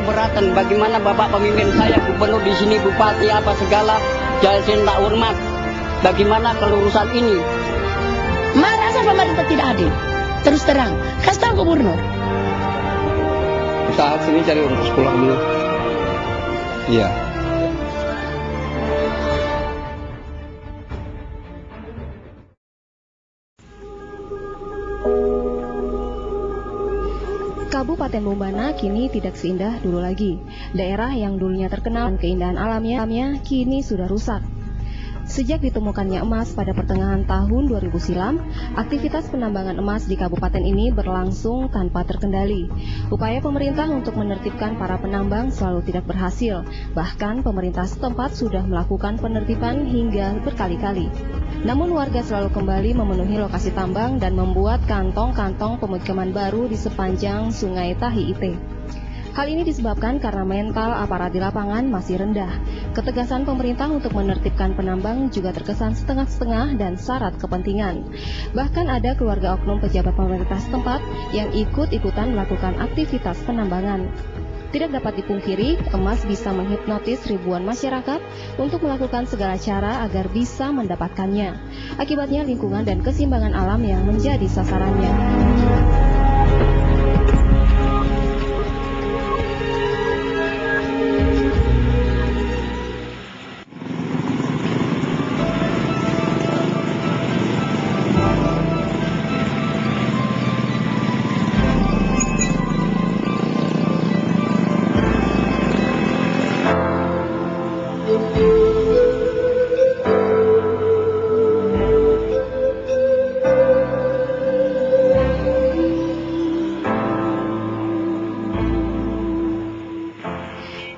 keberatan. Bagaimana Bapak pemimpin saya, gubernur di sini, bupati apa segala, jelasin tak hormat. Bagaimana kelurusan ini? Merasa pemerintah tidak adil. Terus terang, kasih tahu gubernur. Saat sini cari ongkos pulang dulu. Iya. Kabupaten Bombana kini tidak seindah dulu lagi. Daerah yang dulunya terkenal keindahan alamnya kini sudah rusak. Sejak ditemukannya emas pada pertengahan tahun 2000 silam, aktivitas penambangan emas di kabupaten ini berlangsung tanpa terkendali. Upaya pemerintah untuk menertibkan para penambang selalu tidak berhasil. Bahkan pemerintah setempat sudah melakukan penertiban hingga berkali-kali. Namun warga selalu kembali memenuhi lokasi tambang dan membuat kantong-kantong pemukiman baru di sepanjang Sungai Tahi Ite. Hal ini disebabkan karena mental aparat di lapangan masih rendah. Ketegasan pemerintah untuk menertibkan penambang juga terkesan setengah-setengah dan syarat kepentingan. Bahkan ada keluarga oknum pejabat pemerintah setempat yang ikut-ikutan melakukan aktivitas penambangan. Tidak dapat dipungkiri, emas bisa menghipnotis ribuan masyarakat untuk melakukan segala cara agar bisa mendapatkannya. Akibatnya lingkungan dan keseimbangan alam yang menjadi sasarannya.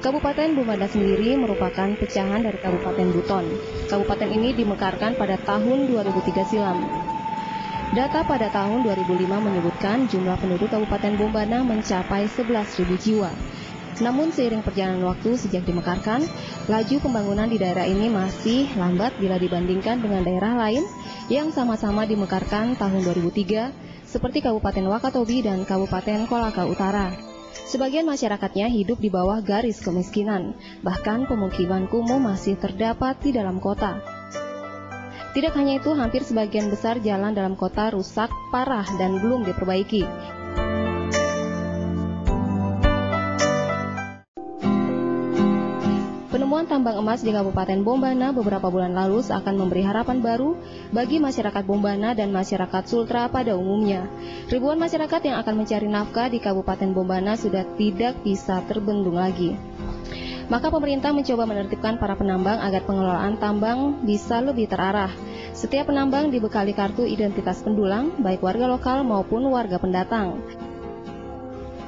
Kabupaten Bombana sendiri merupakan pecahan dari Kabupaten Buton. Kabupaten ini dimekarkan pada tahun 2003 silam. Data pada tahun 2005 menyebutkan jumlah penduduk Kabupaten Bombana mencapai 11.000 jiwa. Namun seiring perjalanan waktu sejak dimekarkan, laju pembangunan di daerah ini masih lambat bila dibandingkan dengan daerah lain yang sama-sama dimekarkan tahun 2003, seperti Kabupaten Wakatobi dan Kabupaten Kolaka Utara. Sebagian masyarakatnya hidup di bawah garis kemiskinan, bahkan pemukiman kumuh masih terdapat di dalam kota. Tidak hanya itu, hampir sebagian besar jalan dalam kota rusak parah dan belum diperbaiki. Penemuan tambang emas di Kabupaten Bombana beberapa bulan lalu seakan memberi harapan baru bagi masyarakat Bombana dan masyarakat Sultra pada umumnya. Ribuan masyarakat yang akan mencari nafkah di Kabupaten Bombana sudah tidak bisa terbendung lagi. Maka pemerintah mencoba menertibkan para penambang agar pengelolaan tambang bisa lebih terarah. Setiap penambang dibekali kartu identitas pendulang, baik warga lokal maupun warga pendatang.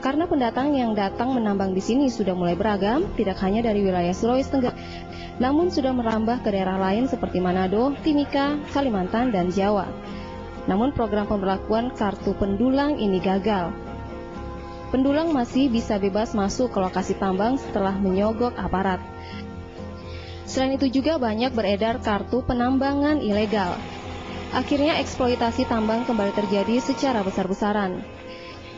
Karena pendatang yang datang menambang di sini sudah mulai beragam, tidak hanya dari wilayah Sulawesi Tenggara, namun sudah merambah ke daerah lain seperti Manado, Timika, Kalimantan, dan Jawa. Namun program pemberlakuan kartu pendulang ini gagal. Pendulang masih bisa bebas masuk ke lokasi tambang setelah menyogok aparat. Selain itu juga banyak beredar kartu penambangan ilegal. Akhirnya eksploitasi tambang kembali terjadi secara besar-besaran.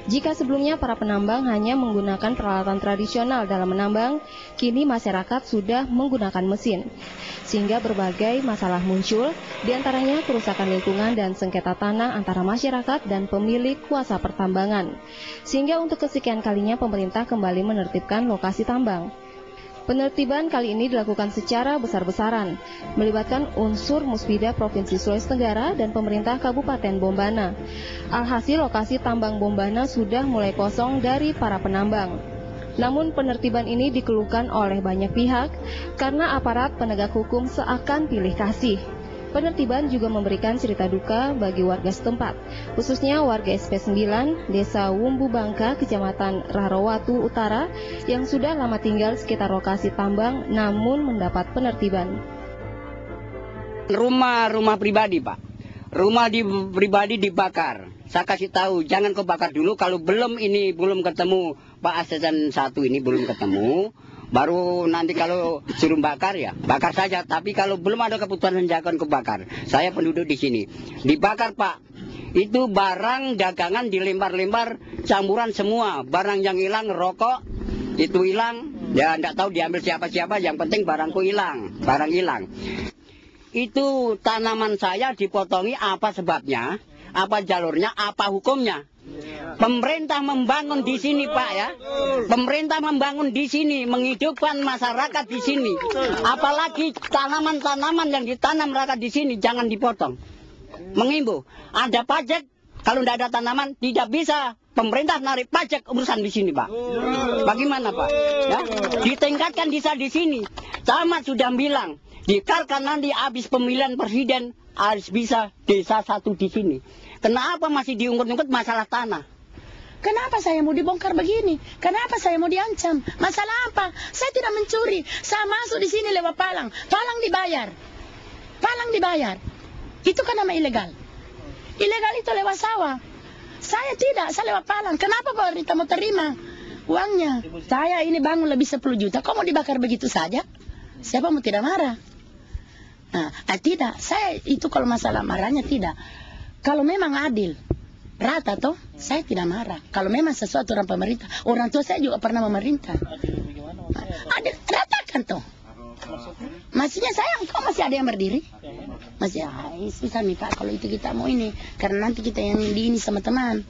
Jika sebelumnya para penambang hanya menggunakan peralatan tradisional dalam menambang, kini masyarakat sudah menggunakan mesin. Sehingga berbagai masalah muncul, diantaranya kerusakan lingkungan dan sengketa tanah antara masyarakat dan pemilik kuasa pertambangan. Sehingga untuk kesekian kalinya pemerintah kembali menertibkan lokasi tambang. Penertiban kali ini dilakukan secara besar-besaran, melibatkan unsur Musbida Provinsi Sulawesi Tenggara dan pemerintah Kabupaten Bombana. Alhasil lokasi tambang Bombana sudah mulai kosong dari para penambang. Namun penertiban ini dikeluhkan oleh banyak pihak karena aparat penegak hukum seakan pilih kasih. Penertiban juga memberikan cerita duka bagi warga setempat, khususnya warga SP9, Desa Wumbu Bangka, Kecamatan Rarowatu Utara, yang sudah lama tinggal sekitar lokasi tambang namun mendapat penertiban. Rumah pribadi, Pak. Rumah pribadi dibakar. Saya kasih tahu, jangan kau bakar dulu kalau belum ketemu Pak Asisten 1 ini belum ketemu. Baru nanti kalau suruh bakar ya, bakar saja. Tapi kalau belum ada keputusan jangan kebakar. Saya penduduk di sini. Dibakar, Pak. Itu barang dagangan dilempar-lempar, campuran semua. Barang yang hilang, rokok, itu hilang, ya enggak tahu diambil siapa-siapa, yang penting barangku hilang, barang hilang. Itu tanaman saya dipotongi, apa sebabnya, apa jalurnya, apa hukumnya? Pemerintah membangun di sini, Pak, ya. Pemerintah membangun di sini, menghidupkan masyarakat di sini. Apalagi tanaman-tanaman yang ditanam rakyat di sini jangan dipotong. Mengimbau, ada pajak, kalau tidak ada tanaman tidak bisa pemerintah narik pajak urusan di sini, Pak. Bagaimana, Pak? Ya, ditingkatkan di sini. Camat sudah bilang, dikarenakan nanti habis pemilihan presiden harus bisa desa satu di sini. Kenapa masih diungkit-ungkit masalah tanah? Kenapa saya mau dibongkar begini? Kenapa saya mau diancam? Masalah apa? Saya tidak mencuri. Saya masuk di sini lewat palang. Palang dibayar. Palang dibayar. Itu kan nama ilegal. Ilegal itu lewat sawah. Saya tidak, saya lewat palang. Kenapa pemerintah mau terima uangnya? Saya ini bangun lebih 10 juta. Kok mau dibakar begitu saja? Siapa mau tidak marah? Nah, tidak. Saya itu kalau masalah marahnya tidak. Kalau memang adil, rata toh, saya tidak marah. Kalau memang sesuatu orang pemerintah, orang tua saya juga pernah memerintah. Adil, ratakan toh. Maksudnya sayang, kok masih ada yang berdiri? Masih, susah nih Pak, kalau itu kita mau ini. Karena nanti kita yang di ini sama teman.